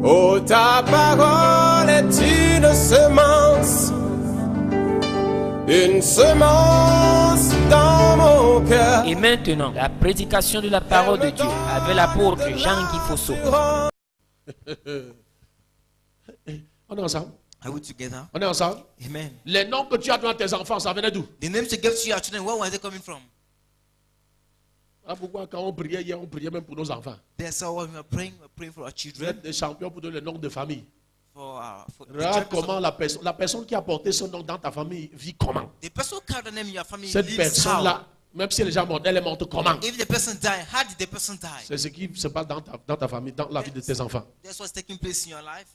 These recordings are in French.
Oh, ta parole est une semence dans mon cœur. Et maintenant, la prédication de la parole de Dieu avec l'apôtre Jean-Guy Fosso. On est ensemble. Are we together? On est ensemble. Amen. Les noms que tu as donné à tes enfants, ça venait d'où? The names you gave to your children, where were they coming from? Ah, pourquoi quand on priait hier, on priait même pour nos enfants? That's why when we're praying for our Vous children. êtes des champions pour donner le nom de famille. For Regarde comment la personne qui a porté ce nom dans ta famille vit comment? the person who carried the name in your family Cette lives personne-là, même si elle est déjà morte, elle est morte comment? how? If the person died, how did the person die? C'est ce qui se passe dans ta famille, dans la vie de tes enfants. That's what's taking place in your life.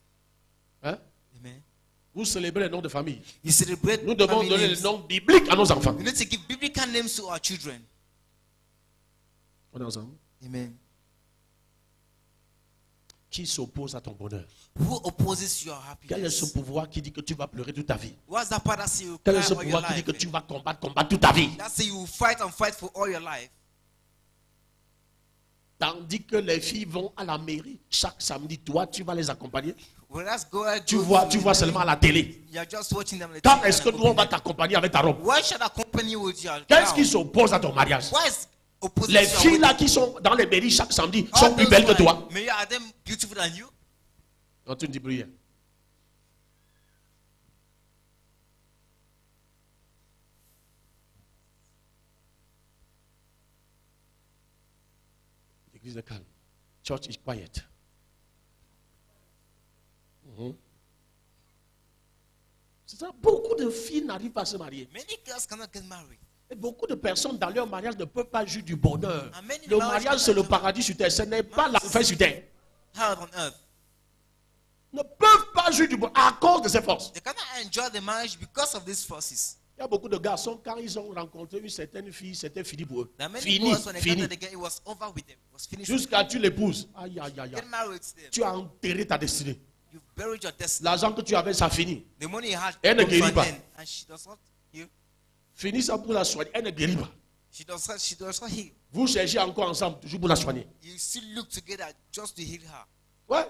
Hein? Amen. Vous célébrez les noms de famille. You celebrate Nous devons family donner names. les noms bibliques à nos enfants. We need to give biblical names to our children. On est ensemble. Amen. Qui s'oppose à ton bonheur? Who opposes your Quel est ce happiness? pouvoir qui dit que tu vas pleurer toute ta vie? What's that part that say you Quel cry est ce all your pouvoir qui dit life? que tu vas combattre toute ta vie? That say you will fight and fight for all your life. Tandis que les filles vont à la mairie chaque samedi, toi tu vas les accompagner. Whereas God Tu vois seulement à la télé. You're just watching them. Quand est-ce que nous on va t'accompagner avec ta robe? Why should I accompany you with your Qu'est-ce qui gown? s'oppose à ton mariage? Why is opposing Les to your filles là wedding? qui sont dans les mairies chaque samedi All sont plus those belles que women, toi. Mary, are them beautiful than you? Non, tu ne dis plus rien. L'église est calme. Church is quiet. C'est ça, beaucoup de filles n'arrivent pas à se marier. Many girls cannot get married. Et beaucoup de personnes dans leur mariage ne peuvent pas jouir du bonheur. Amen. Le mariage, c'est le paradis sur terre. Ce n'est pas l'enfer sur terre. Hell on earth. Ne peuvent pas jouir du bonheur à cause de ces forces. They cannot enjoy the marriage because of these forces. Il y a beaucoup de garçons, quand ils ont rencontré une certaine fille, c'était fini pour eux. There are many Fini, boys, when they fini. got together, it was over with them. It was finished. Jusqu'à tu l'épouses. Aïe, aïe, aïe, Get aïe. married to them. Tu as enterré ta destinée. You've buried your destiny. L'argent que tu avais, ça finit. The money you had Elle ne comes to guérit an pas. end, and she does not heal. Fini ça pour la soigner. Elle ne guérit pas. She does not heal. Vous cherchez encore ensemble, toujours pour la soigner. You still look together just to heal her. Ouais.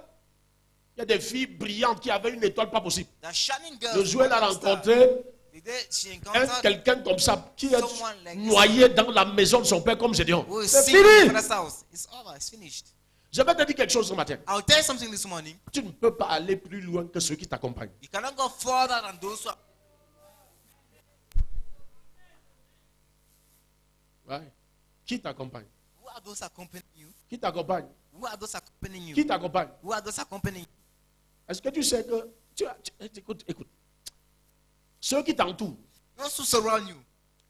Il y a des filles brillantes qui avaient une étoile pas possible. The shining girl. Le jour où elle a rencontré The day she encountered quelqu'un comme ça qui est someone like this, noyé dans la maison de son père comme Gédéon. who is C'est sick in his fini. father's house. It's over. It's finished. Je vais te dire quelque chose ce matin. I'll tell you something this morning. Tu ne peux pas aller plus loin que ceux qui t'accompagnent. You cannot go further than those who are. Ouais. Qui t'accompagne? Who are those accompanying you? Qui t'accompagne? Who are those accompanying you? Qui t'accompagne? Who are those accompanying you? Est-ce que tu sais que... écoute. Ceux qui t'entourent Those who surround you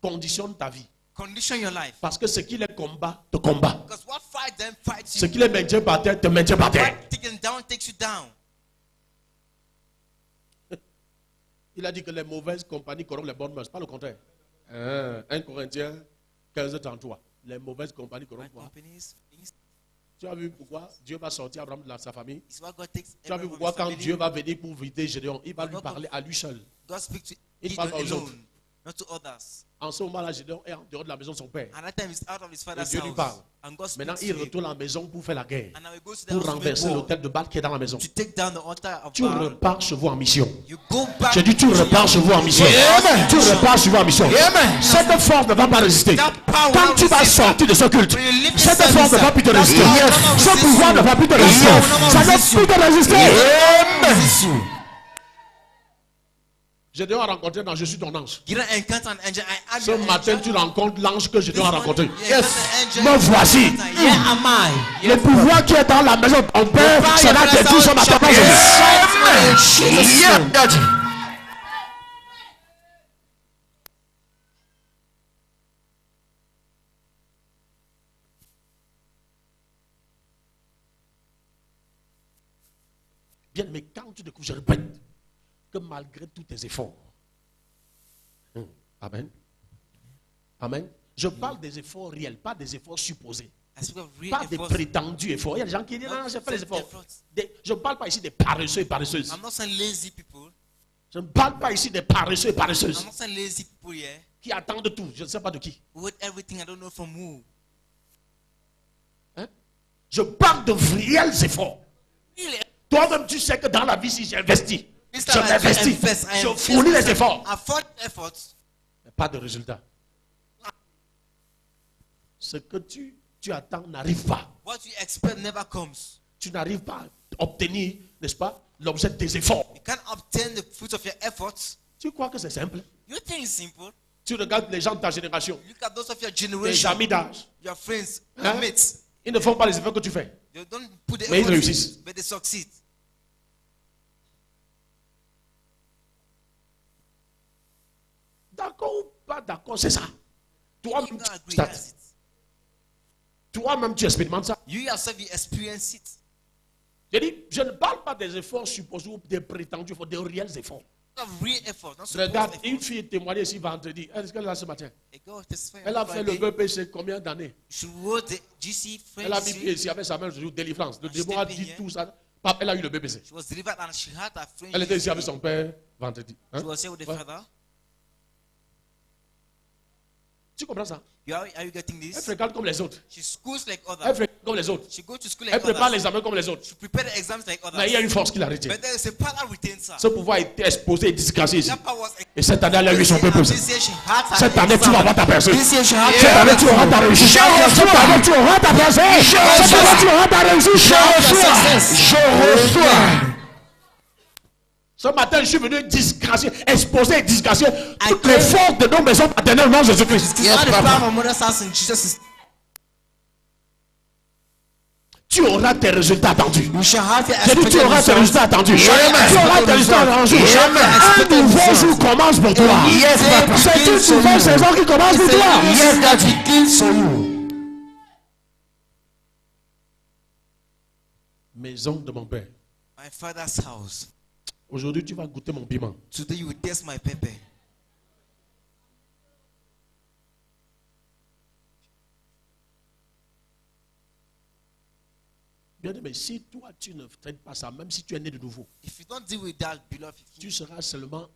conditionnent ta vie. condition your life. Parce que ce qui les combat, te combat. Because what fight them fights Ce you. qui les maintient par terre, te maintient par terre. What taking down takes you down. Il a dit que les mauvaises compagnies corrompent les bonnes mœurs. Pas le contraire. 1 Corinthiens 15, 33. Les mauvaises compagnies corrompent Right quoi? companies. Tu as vu pourquoi Dieu va sortir Abraham de sa famille? Is what God takes. Tu as vu everyone pourquoi from quand his Dieu family. va venir pour vider Gédéon, il va lui parler à lui seul. God speaks to Il him parle pas aux autres. alone, not to others. En ce moment-là, Gédéon est en dehors de la maison de son père. And that time is out of his father's Dieu lui house. parle. And God speaks Maintenant, to il him. retourne à la maison pour faire la guerre. And now he goes to the Pour house to renverser make war, l'autel de Baal qui est dans la maison. to take down the altar of Tu Baal. repars chez vous en mission. You go back. J'ai dit, tu to repars your- chez vous en mission. Amen. Tu repars chez vous en mission. Amen. Cette force ne va pas résister. That power Quand will tu vas resist. sortir de ce culte, When you leave cette this force ne va service, plus te that résister. power will not Ce resist pouvoir you. ne va plus te That résister. power will not Ça ne resist va plus te résister. Amen. Resist you. Gédéon a rencontré dans Je suis ton ange. You don't encounter an angel. I am Ce your matin, angel. tu rencontres l'ange que Gédéon a rencontré. Yes. Me voici. Here am I. Le pouvoir qui est dans la maison de ton père sera détruit ce matin. Bien, mais quand tu découvres, je répète, que malgré tous tes efforts, Amen. Amen. Je parle des efforts réels, pas des efforts supposés. I speak of real Pas des efforts. prétendus efforts. Il y a des gens qui disent, non, j'ai fait les efforts. Efforts. Je ne parle pas ici des paresseux et paresseuses. I'm not saying lazy people. Je ne parle pas ici des paresseux et paresseuses I'm not saying lazy people here. qui attendent tout. Je ne sais pas de qui. With everything, I don't know from who. Hein? Je parle de réels efforts. Really? Toi-même, tu sais que dans la vie, si j'investis, This je time I do m'investis, invest, I je invest fournis les myself. efforts. I afford efforts. Mais pas de résultat. Ce que tu attends n'arrive pas. What you expect never comes. Tu n'arrives pas à obtenir, n'est-ce pas, l'objet des efforts. You can't obtain the fruit of your efforts. Tu crois que c'est simple? You think it's simple? Tu regardes les gens de ta génération, Look at those of your tes generation, amis d'âge. your friends, Hein? your mates. Ils ne font pas les efforts que tu fais. They don't put the Mais ils effort, réussissent. but they succeed. D'accord ou pas d'accord, c'est ça. Toi-même, You don't tu agree, constates. that's it. Toi-même, tu expérimentes ça. You yourself, you experience it. Je dis, je ne parle pas des efforts supposés ou des prétendus efforts, des réels efforts. Of real effort, not supposed Regarde, effort. une fille témoignait ici vendredi. Est-ce qu'elle est là ce matin? A girl testifying Elle a on fait le Friday. VPC combien d'années? She wrote the GC Elle a mis French. pied ici avec sa main sur délivrance. Le Ah, démon a c'était dit bien. tout ça. Pape, elle a eu le BPC. She was delivered and she had her French. Elle était ici avec GC. son père vendredi. Hein? She was here with the Ouais. father. Tu comprends ça? Are you getting Elle this? fréquente comme les autres. She schools like Elle others. fréquente comme les autres. She goes to school Elle like prépare les others. examens comme les autres. She prepare the exams like Mais il y a une others. force qui la retient. But there is a power that retains her. Ce pouvoir était exposé et disgracié ici. That power was Et cette année, elle a eu son This BPC. year she had her Cette année, tu exam. vas avoir ta personne. This year she had Cette année, tu auras ta réussite. Cette année, tu auras ta personne. Cette année, tu auras ta réussite. Je reçois. Ce matin, je suis venu disgracier, exposer et disgracier toutes les forces de nos maisons paternelles au nom de Jésus-Christ. All the power of my mother's house in Jesus' Tu auras tes résultats attendus. You shall have your J'ai dit, tu auras tes résultats attendus. Tu auras tes résultats attendus. Un nouveau jour commence pour toi. C'est une nouvelle saison qui commence pour toi. Maison de mon père. My father's house. Aujourd'hui, tu vas goûter mon piment. Today you will taste my pepper. Bien aimé, si toi, tu ne traites pas ça, même si tu es né de nouveau, If you don't deal with that, beloved, tu seras seulement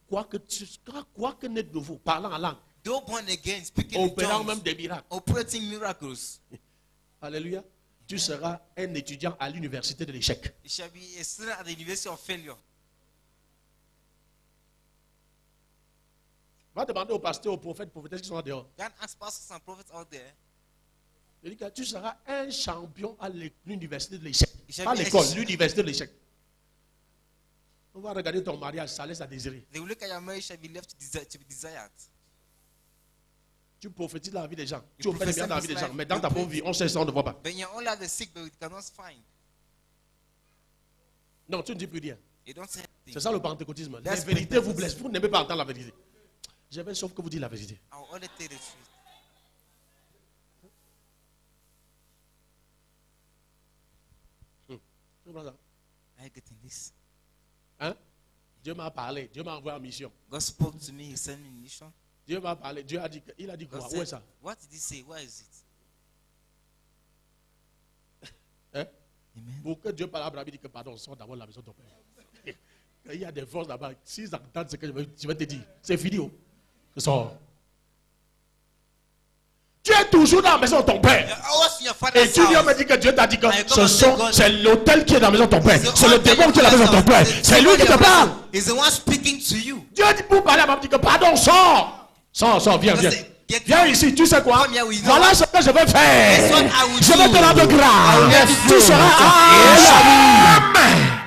quoique né de nouveau, parlant en langue, though born again, speaking in opérant même tongues, des miracles. operating miracles, Alléluia. Tu seras un étudiant à l'université de l'échec. you shall be a student at the University of Failure. Va demander aux pasteurs, aux prophètes, prophétesses qui sont là dehors. Go and ask pastors and prophets out there. Je dis que tu seras un champion à l'université de l'échec. shall Pas be l'école, a- l'université de l'échec. On va regarder ton mariage, ça laisse à désirer. They will look at your marriage shall be left to be desired. Tu prophétises la vie des gens. Tu You opères les biens dans la vie des gens. Mais dans ta propre vie, on sait ça, on ne voit pas. When you only have the sick, but we cannot find. Non, tu ne dis plus rien. You don't say C'est anything. ça le pentecôtisme. La That's vérité vous Pentecostal. blesse. Vous n'aimez pas entendre la vérité. J'avais sauf que vous dites la vérité. I will only tell the truth. Tu comprends ça? Are you getting this? Hein? Dieu m'a parlé. Dieu m'a envoyé en mission. God spoke to me, he sent me a mission. Dieu m'a parlé. Dieu a dit, il a dit quoi? God Où est said, ça? what did he say? Where is it? Hein? Amen. Pour que Dieu parle à Abraham, il dit que pardon, sors d'abord de la maison de ton père. Il y a des forces là-bas. S'ils entendent ce que je vais te dire, c'est fini. Oh. Sors. Tu es toujours dans la maison de ton père. You're always in your Et father's tu viens me house. dire que Dieu t'a dit que I come ce and say God- c'est l'autel qui est dans la maison de ton père. He's the C'est le one that démon qui est dans la maison de ton père. He's the C'est lui one qui te that- parle. He's the one speaking to you. Dieu dit pour parler à ma dit que pardon, sors. Sors, viens, viens. Get Viens down. ici, tu sais quoi? Come here, we know. Voilà ce que je vais faire. That's what I will Je vais do. te rendre I will grâce. let you Tu go. seras. Amen.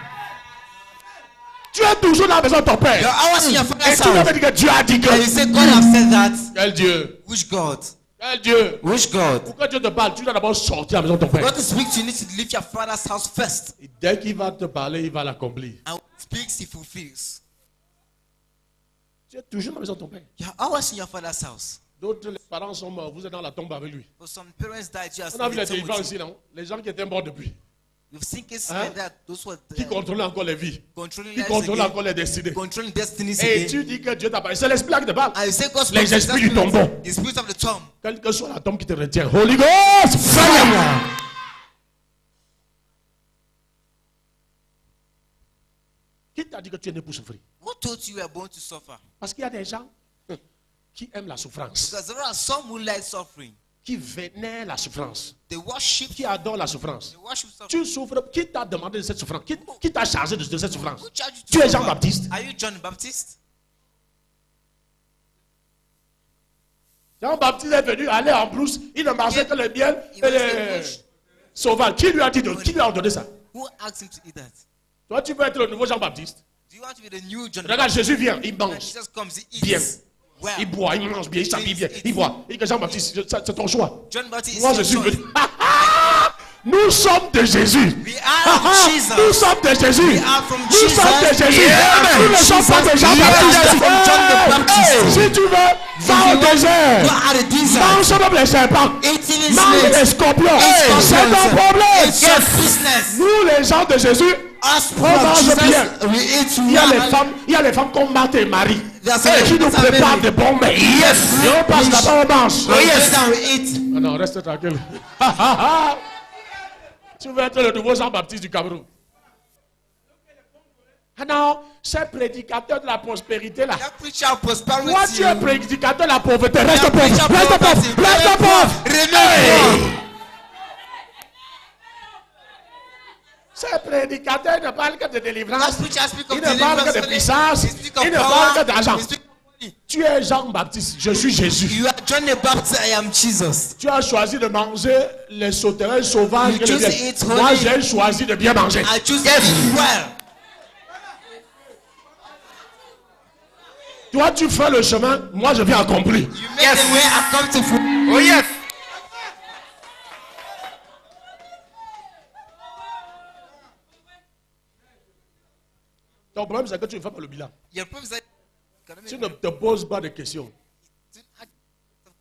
Tu es toujours dans la maison de ton père. You're always in your Et father's tu viens me house. dire que Dieu a dit que. And you say, God have said that. Quel Dieu? Which God? Quel Dieu? Which God? Pour que Dieu te parle, tu dois d'abord sortir de la maison de ton père. God to speak to you, you need to leave your father's house first. Et dès qu'il va te parler, il va l'accomplir. And when he speaks, he fulfills. Tu es toujours dans la maison de ton père. You're always in your father's house. D'autres, les parents sont morts, vous êtes dans la tombe avec lui. For some parents died, you are On a vu les still délivrances with ici, non? Les gens qui étaient morts depuis. You've seen cases Hein? like that. Those who are Qui contrôlent encore les vies. controlling Qui lives contrôlent again, encore les destinées. controlling destinies Et again. tu dis que Dieu t'a parlé. C'est l'esprit qui te parle. And you say God Les speaks to esprits that du spirit, tombeau. the spirit of the tomb. Quelle que soit la tombe qui te retient. Holy Ghost, fire! Qui t'a dit que tu es né pour souffrir? Who told you were born to suffer? Parce qu'il y a des gens qui aiment la souffrance. Because there are some who like suffering. qui vénèrent la souffrance, They worship. qui adorent la souffrance. They worship suffering. Tu souffres, qui t'a demandé de cette souffrance? Qui t'a chargé de cette souffrance? Who charged you to Tu es suffer? Jean-Baptiste. Are you John the Baptist? Jean-Baptiste est venu aller en brousse, il ne mangeait que le miel et les sauvages. Qui lui a dit qui lui a ordonné ça? Who asked him to eat that? Toi, tu veux être le nouveau Jean-Baptiste. Do you want to be the new John? Regarde, Jésus vient, il When mange Jesus comes, he eats. bien. Well, Il boit, il mange bien, il s'habille bien, il boit. Il dit que Jean-Baptiste, c'est ton choix. John Baptist Moi, je is suis your choice. venu. Nous sommes de Jésus. We are of Jesus. Nous sommes de Jésus. We are from Nous Jesus. sommes de Jésus. Yeah. Nous ne sommes pas de Jesus. Jean-Baptiste. We are from John the Baptist. Si tu veux, va au Go désert. out the desert. Mange comme les serpents. Eating his Mange les snakes. scorpions. Eat C'est ton scorpions. problème. It's your business. Nous, les gens de Jésus, Us on mange from bien. Jesus, we eat Il y a les well. femmes, il y a les femmes comme Marthe et Marie. There are some Qui nous people that préparent are des very- bons mets. Yes. Et on passe là-bas, on mange. We sit down, we eat. Non, non, reste tranquille. Tu veux être le nouveau Jean-Baptiste du Cameroun. Ah non, c'est prédicateur de la prospérité là. That preacher of prosperity. Toi, tu es prédicateur de la pauvreté. Reste That pauvre, preacher of reste poverty. pauvre, reste pauvre. Remain poor. Ce prédicateur ne parle que de That délivrance. preacher speak Il of ne parle que de deliverance. puissance. He speak of Il ne parle que power. d'argent. He speak of money. Tu es Jean-Baptiste, je suis Jésus. You are John the Baptist, I am Jesus. Tu as choisi de manger les sauterelles sauvages. You et le choose bien. to eat Moi, honey. j'ai choisi de bien manger. I choose to eat well. Toi, tu fais le chemin, moi, je viens accomplir. You make the way, I come to food. Oh yes. Ton problème, c'est que tu ne fais pas le bilan. Your problem is that Tu ne te poses pas de questions. Ces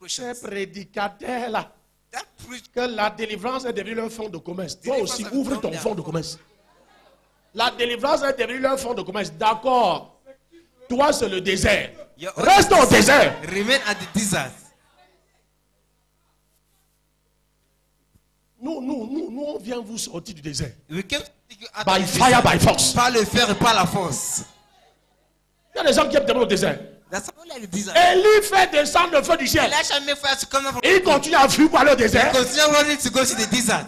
questions. prédicateurs-là, That preach que la délivrance est devenue leur fonds de commerce. Toi aussi, ouvre ton fonds de commerce. La délivrance est devenue leur fonds de commerce. D'accord. Toi, c'est le désert. Reste au désert. remain at the desert. Nous, on vient vous sortir du désert. We came to take you out By of the fire, desert. by force. Par le fer et par la force. Il y a des gens qui aiment demeurer au désert. That's how like the desert. Élie fait descendre le feu du ciel. Elisha made fire to come out from Et il continue à fuir pour aller au désert. continue running to go to the desert.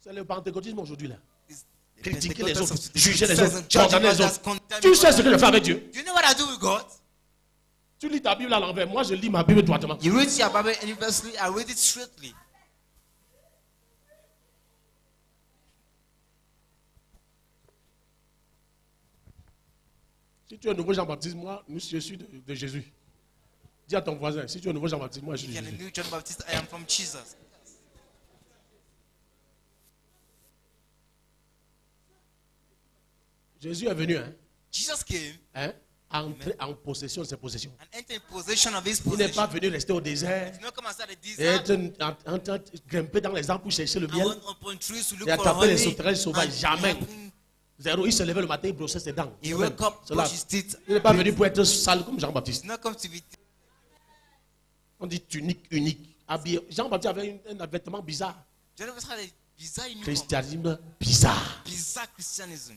C'est le pentecôtisme aujourd'hui là. It's the Critiquer les Pentecostals autres, of today. juger les Says autres, church condamner les members autres. condemn Tu sais ce que God. je fais avec Dieu? Do you know what I do with God? Tu lis ta Bible à l'envers. Moi, je lis ma Bible droitement. You read your Bible universally, I read it straightly. Si tu es un nouveau Jean-Baptiste, moi, je suis de Jésus. Dis à ton voisin, si tu es un nouveau Jean-Baptiste, moi, je suis If de you're a Jésus. new John Baptist, I am from Jesus. Jésus est venu, hein, Jesus came entrer en possession de ses possessions. and entered in possession of his Il n'est pas possession. venu rester au désert He did not come outside the et desert. être en train de grimper dans les arbres pour chercher le I miel went upon trees to look et for attraper les honey. sauterelles sauvages. and Jamais. helping- Zéro. Il se levait le matin, il brossait ses dents. He woke up, Cela. brushed his teeth. Il n'est pas venu pour être sale comme He Jean-Baptiste. did not come to be On dit tunique unique. Habillé. Jean-Baptiste avait un vêtement bizarre. John Baptist had a bizarre uniform. Christianisme bizarre. Bizarre Christianism.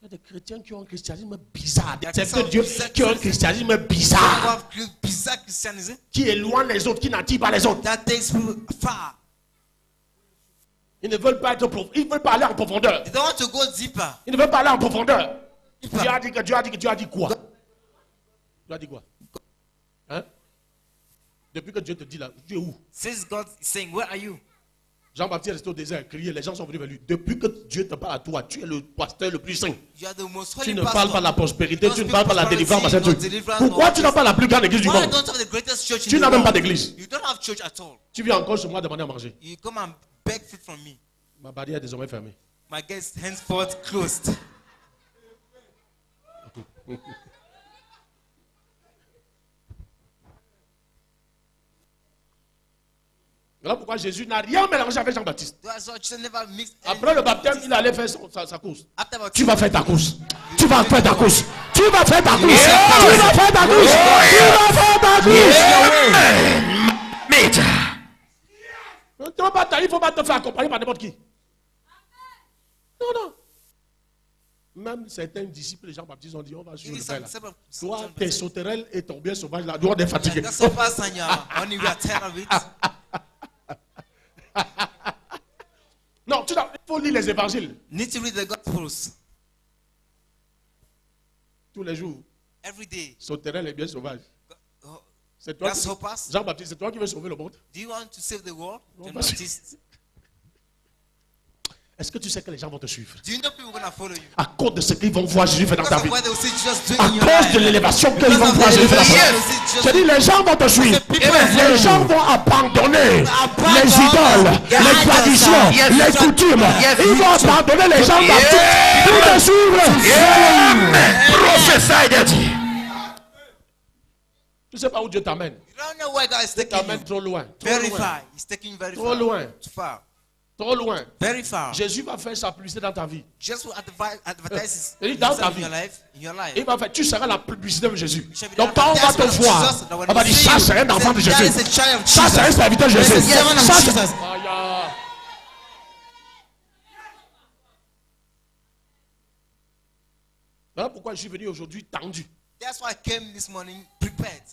Il y a des chrétiens qui ont un christianisme bizarre. Des Il y a serviteurs de des Dieu gens qui ont un christianisme bizarre. Bizarre Christianism Qui éloigne les autres, qui n'attire pas les autres. that takes people far. Ils ne veulent pas être ils ne veulent pas aller en profondeur. They don't want to go deeper. Ils ne veulent pas aller en profondeur. Deeper. Dieu a dit que Dieu a dit quoi? Dieu a dit quoi? Hein? Depuis que Dieu te dit là, tu es où? Says God is saying, where are you? Jean-Baptiste est resté au désert, crié, les gens sont venus vers lui. Depuis que Dieu te parle à toi, tu es le pasteur le plus saint. You are the most Tu holy ne pastor. parles pas de la prospérité, Don't tu ne speak parles pas de la prosperity, délivrance, machin not truc. deliverance, Pourquoi no tu n'as pas la plus grande église du Why monde? don't you have the greatest church in Tu the n'as même pas world? d'église. You don't have church at all. Tu viens encore chez moi demander à manger. You come and beg food from me. Ma barrière est désormais fermée. My gate is henceforth closed. Voilà pourquoi Jésus n'a rien mélangé avec Jean-Baptiste. That's why Jesus never mixed. Après le baptême, il allait faire sa course. After about Tu vas faire ta course. Tu vas faire ta course. Tu vas faire ta course. Tu vas faire ta course. Tu vas faire ta course. Il ne faut pas te faire accompagner par n'importe qui. Non, non. Même certains disciples de Jean-Baptiste ont dit on va suivre Even le père là. some Toi, tes sauterelles et ton bien sauvage là, doivent être fatigués. that's so fast and you're only we are tired of it. Non, il faut lire les évangiles Need to read the Gospels tous les jours. every day. Sauterelles et bien sauvages. Oh, C'est toi, That's so fast. Jean-Baptiste, c'est toi qui veux sauver le monde. Do you want to save the world? John parce- Baptist? Est-ce que tu sais que les gens vont te suivre? Do you know people are going to follow you? À cause de ce qu'ils vont voir Jésus faire dans ta Because vie. of what they will see Jesus doing À in your cause de life. l'élévation qu'ils Because vont of voir the Jésus faire dans ta elevation vie. they will see Je Jesus dis, les gens vont te suivre. Les gens vont abandonner les idoles, les traditions, les coutumes. Ils vont abandonner les gens pour te suivre. Prophesy. Tu ne sais pas où Dieu t'amène. You don't know where God is Dieu taking you. t'amène trop loin. Very far. He's taking you very Trop far. loin. Too far. Trop loin. Very far. Jésus va faire sa publicité dans ta vie. Just to advertise Et dans ta himself vie. in your life. Il va faire, tu seras la publicité de Jésus. Shall be Donc the quand on va te advertisement of voir, Jesus, that when on va we dire see ça you, c'est un enfant de that Jésus. is a child of Ça c'est un Jesus. serviteur de Jésus. That is a servant of Ça, c'est- Jesus. Aïe. Voilà pourquoi je suis venu aujourd'hui tendu. That's why I came this morning prepared.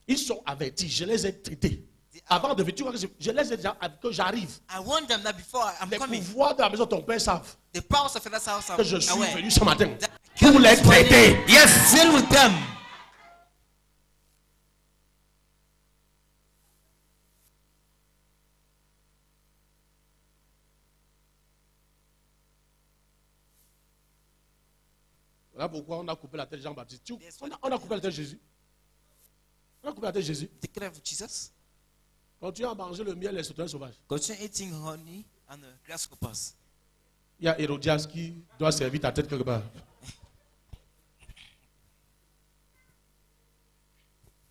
Ils sont avertis, je les ai traités. Avant de venir, tu vois que je les ai déjà, que j'arrive. I warned them that before I'm Les coming, pouvoirs de la maison de ton père savent the powers of Father's house are que je suis aware. venu ce matin That pour les traiter. Yes, deal with them. Voilà pourquoi on a coupé la tête de Jean-Baptiste. On a coupé la tête de Jésus. On a coupé la tête de Jésus. Take care of Jesus. Continue à manger le miel et les sauterelles sauvages. Continue eating honey and the grasshoppers. Il y a Hérodias qui doit servir ta tête quelque part.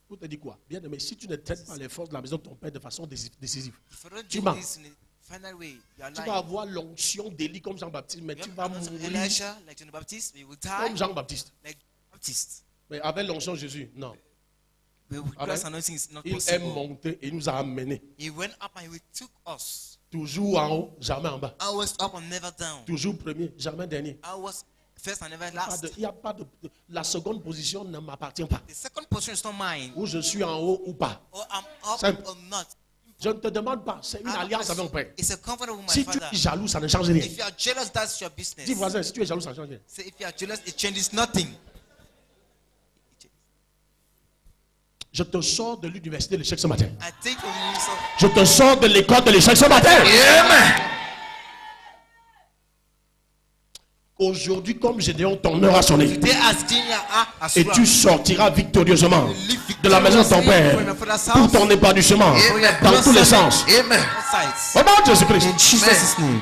Pour te dire quoi? Bien aimé, si tu ne traites pas les forces de la maison de ton père de façon décisive, If you don't Tu do mens. this in a final way, you are tu lying. vas avoir l'onction d'Élie comme Jean-Baptiste, mais You tu have vas the anointing of mourir Elisha, like John the Baptist, but you will die comme Jean-Baptiste. like Baptist. Mais avec l'onction de Jésus, non. But with Amen. God's anointing is not Il est possible. monté et il nous a amenés. He went up and he took us. Toujours en haut, jamais en bas. I was up and never down. Toujours premier, jamais dernier. I was first and never Pas last. de- Il n'y a pas de. La seconde position ne m'appartient pas. The second position is not mine. Ou je suis en haut ou pas. Or I'm up Simple. or not. Je ne te demande pas. C'est une alliance avec mon père. It's a covenant with my Si tu father. es jaloux, ça ne change rien. If you are jealous, that's your business. Dis voisin, si tu es jaloux, ça ne change rien. Say if you are jealous, it changes nothing. Je te sors de l'université de l'échec ce matin. I take from you so Je te sors de l'école de l'échec ce matin. Aujourd'hui, comme Gédéon, ton heure a sonné. today as Junior as Et well. tu sortiras victorieusement de la maison de ton père pour ton épanouissement dans tous les sens. Amen. Sides. Au nom de Jésus-Christ. In Jesus' name.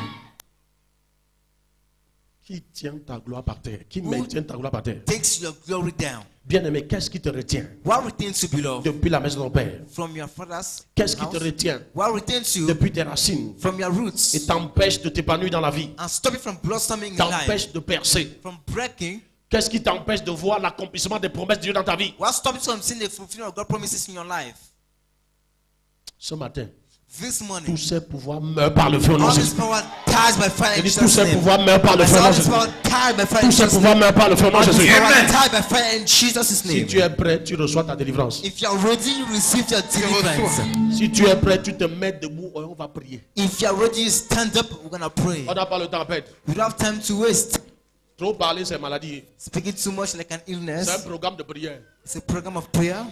Qui tient ta gloire par terre? Qui maintient ta gloire par terre? Takes your glory down. Bien-aimé, qu'est-ce qui te retient What retains you, beloved, depuis la maison de ton père? from your father's Qu'est-ce qui house? te retient What retains you depuis tes racines from your roots et t'empêche de t'épanouir dans la vie? and stop you from blossoming in life, T'empêche de percer? from breaking? Qu'est-ce qui t'empêche de voir l'accomplissement des promesses de Dieu dans ta vie? What stops you from seeing the fulfillment of God's promises in your life? Ce matin, This morning, tous ces pouvoirs meurent par le feu au nom de all this Jésus. power dies by fire Je in dis tous Jesus' ces name. pouvoirs meurent par le I feu say au nom all de this Jésus. power dies by fire in Tous ces Jesus' name. pouvoirs meurent par le feu au nom de All this Jésus. power dies by fire in Jesus' Si name. tu es prêt, tu reçois ta délivrance. If you are ready, you receive your deliverance. Si tu es prêt, tu te mets debout et on va prier. If you are ready, you stand up. We're gonna pray. On n'a pas le temps à perdre. We don't have time to waste. Trop parler, c'est maladie. Speaking too much like an C'est un illness. programme de prière. It's a program of prayer.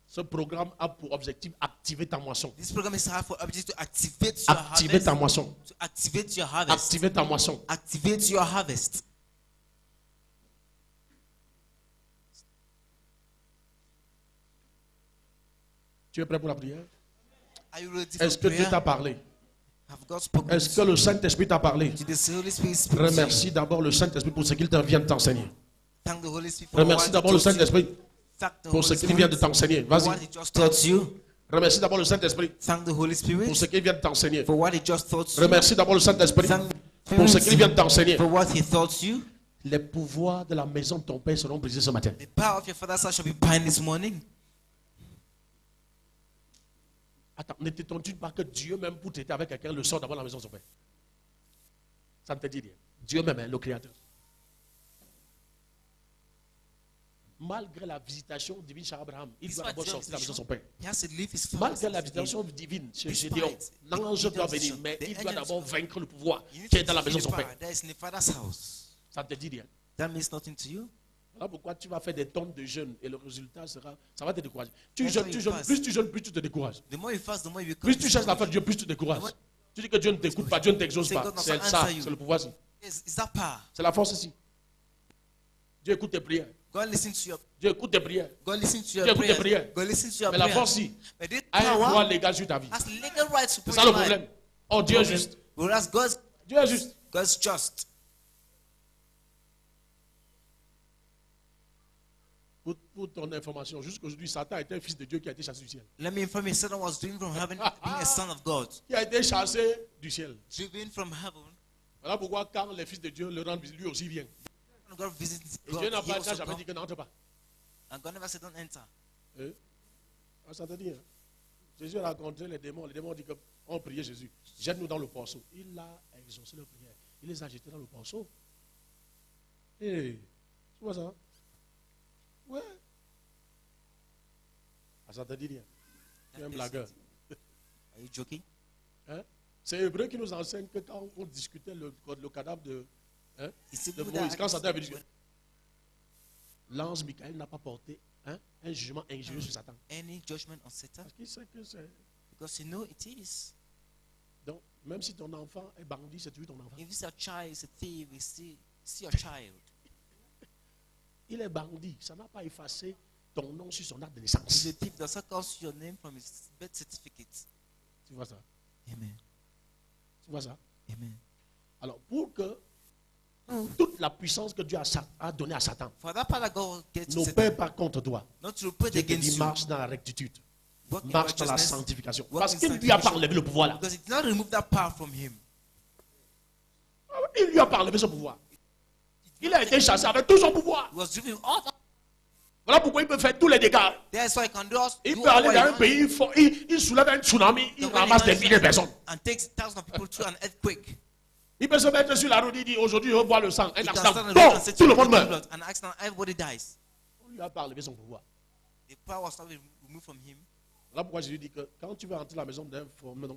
Ce programme a pour objectif activer ta moisson. This program is hard for objects to activate your Activer ta harvest. moisson. To activate your harvest. Activer ta moisson. Activate your harvest. Tu es prêt pour la prière? Are you ready for Est-ce que Dieu prayer? t'a parlé? Have God spoken? Est-ce que le Saint-Esprit t'a parlé? Did the Holy Spirit speak to you? Remercie d'abord le Saint-Esprit pour ce qu'il vient de t'enseigner. Thank the Holy Spirit for Remercie what d'abord he le taught you. Saint-Esprit Thank the pour Holy ce qu'il vient de Spirit t'enseigner. for Vas-y. what he just taught you. Remercie d'abord le Saint-Esprit Thank the Holy pour ce Spirit qu'il vient de t'enseigner. for what he just taught you. Remercie d'abord le Saint-Esprit Thank the pour ce Holy qu'il vient de Spirit t'enseigner. for what he taught you. Les pouvoirs de la maison de ton père seront brisés ce matin. The power of your father's house shall be bind this morning. Attends, ne t'étonnes-tu pas que Dieu, même pour t'aider avec quelqu'un, le sort d'abord dans la maison de son père? Ça ne te dit rien. Dieu même, hein, le Créateur. Malgré la visitation divine chez Abraham, il doit d'abord sortir de la maison de son père. Malgré la visitation divine chez Gédéon, l'ange doit venir, mais il doit d'abord vaincre le pouvoir qui est dans la maison de son père. Ça ne te dit rien. That means nothing to you. Voilà pourquoi tu vas faire des tonnes de jeûnes et le résultat sera, ça va te décourager. Tu jeûnes, plus tu jeûnes, plus tu te décourages. The more you fast, the more you Plus tu cherches la fin de Dieu, plus tu te décourages. Tu dis que Dieu ne t'écoute pas, Dieu ne t'exauce pas. C'est ça, c'est le pouvoir ici. Is that power? C'est la force ici. Dieu écoute tes prières. God listen to your. Dieu écoute tes prières. God listen to Dieu your écoute tes prayers. prières. God listen to your Mais la prayers. force ici But this a un droit power légal sur ta vie. has legal rights to C'est put ça your le life. problème. Oh, Dieu est juste. Whereas Dieu est juste. God's just. Pour ton information, jusqu'aujourd'hui, Satan était un fils de Dieu qui a été chassé du ciel. Let me inform you, Satan was driven from heaven, being a son of God. Qui a été chassé du ciel. Driven from heaven. Voilà pourquoi quand les fils de Dieu le rendent visite, lui aussi vient. When God visits Et God, Dieu n'a he pas also jamais come. dit que n'entre pas. And God never said don't enter. Ça te dit, hein? Jésus a rencontré les démons ont dit qu'on priait Jésus. Jette-nous dans le poisson. Il a exaucé leur prière. Il les a jetés dans le poisson. Tu vois ça? Ouais. Ça te dit rien. Tu es un blagueur. Are you joking? Hein? C'est Hébreu qui nous enseigne que quand on discutait le cadavre de Moïse, quand Satan avait dit, l'ange Michael n'a pas porté un jugement injurieux sur Satan. Any judgment on Satan? Parce qu'il sait que c'est. Because you know it is. Donc, même si ton enfant est bandit, c'est toujours ton enfant. If it's a child, it's a thief, it's still your child. Il est bandit, ça n'a pas effacé ton nom sur son acte de If naissance. the thief does not call your name from his birth certificate. Tu vois ça? Amen. Tu vois ça? Amen. Alors, pour que toute la puissance que Dieu a donnée à Satan For that part that God gets to n'opère Satan, pas contre toi, not to put Dieu te against dit you, marche dans la rectitude, walk in marche dans la righteousness, sanctification. walk Parce in qu'il lui a pas sanctification. enlevé le pouvoir là. Because he did not remove that power from him. Il lui a pas enlevé ce pouvoir. Il a été chassé avec tout son pouvoir. He was driven all that. Voilà pourquoi il peut faire tous les dégâts. That's why he can do Il do peut aller what dans he un wants. pays, il soulève un tsunami, il So when ramasse he des wants milliers de personnes. and takes thousands of people through an earthquake. Il peut se mettre sur la route, il dit aujourd'hui je veux boire le sang. Un He can accident, stand on the road bon, and say tout le to monde the meurt. blood, and accident, everybody dies. On lui a pas enlevé son pouvoir. The power was not removed from him. Voilà pourquoi Jésus dit que quand tu vas entrer dans la maison d'un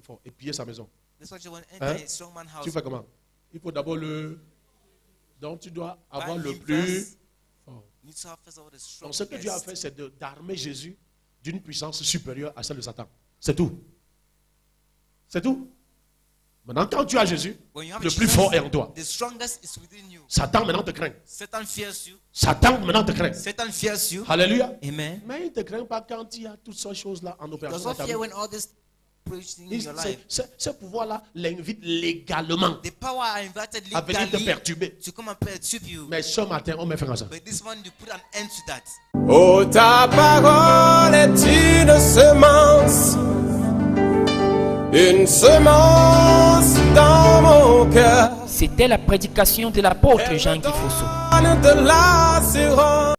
fort et piller sa maison, That's why you want to Hein? enter a strong man's house. tu fais comment? Il faut d'abord Donc tu dois avoir Bind le him plus first. fort. You need to have first of all the strong. Donc ce que Dieu a fait, c'est d'armer Jésus d'une puissance supérieure à celle de Satan. C'est tout. C'est tout. Maintenant, quand tu as Jésus, When you have le Jesus, plus fort est en toi. the strongest is within you. Satan maintenant te craint. Satan fears you. Satan maintenant te craint. Satan fears you. Alléluia. Amen. Mais il ne te craint pas quand il y a toutes ces choses-là en Does opération. not dans ta fear vie. when all this preaching in your life. Ce pouvoir-là l'invite légalement The power are invited à venir te legally perturber. to come and perturb you. Mais ce matin, on met fin à ça. But this one, you put an end to that. Oh, ta parole est une semence dans mon cœur. C'était la prédication de l'apôtre Jean Guy Fosso. Donne de l'assurance.